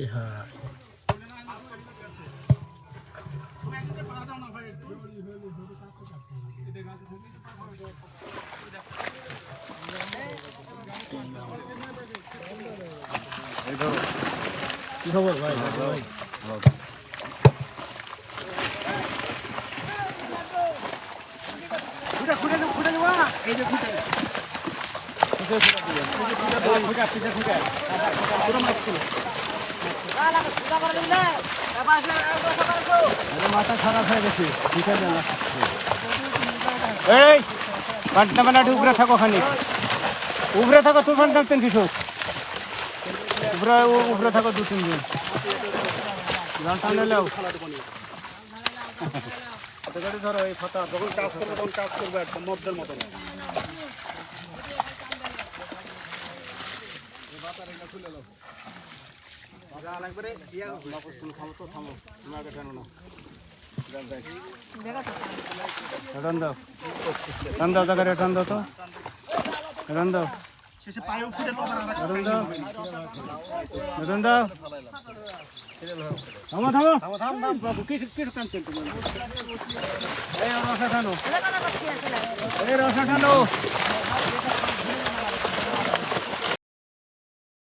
High high কি খবর ভাই? মাথা খারাপ হয়ে গেছে। এই পাটনা বানাটি উপরে থাকো, খানি উপরে থাকো, তুফান থাকতেন কিছু উপরে থাকো 2-3 দিন টানলেও ধরো এই ফাতা যখন কাজ করবে তখন কাজ করবে একটা মধ্যের মতন। রসা ঠানো